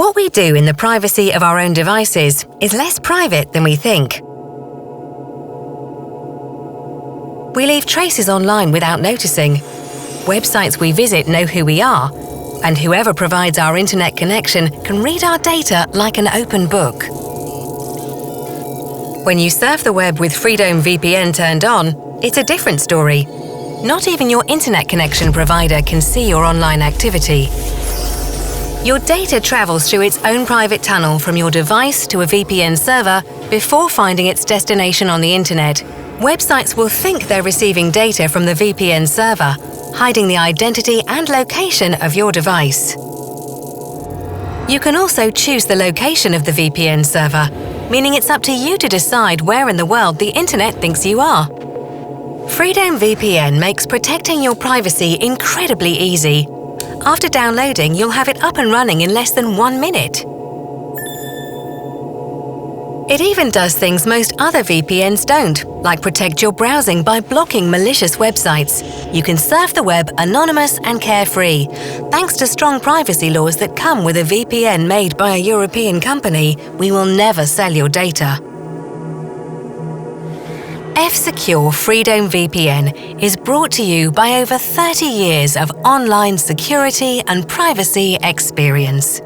What we do in the privacy of our own devices is less private than we think. We leave traces online without noticing. Websites we visit know who we are, and whoever provides our internet connection can read our data like an open book. When you surf the web with FREEDOME VPN turned on, it's a different story. Not even your internet connection provider can see your online activity. Your data travels through its own private tunnel from your device to a VPN server before finding its destination on the internet. Websites will think they're receiving data from the VPN server, hiding the identity and location of your device. You can also choose the location of the VPN server, meaning it's up to you to decide where in the world the internet thinks you are. FREEDOME VPN makes protecting your privacy incredibly easy. After downloading, you'll have it up and running in less than 1 minute. It even does things most other VPNs don't, like protect your browsing by blocking malicious websites. You can surf the web anonymous and carefree, thanks to strong privacy laws that come with a VPN made by a European company. We will never sell your data. F-Secure FREEDOME VPN is brought to you by over 30 years of online security and privacy experience.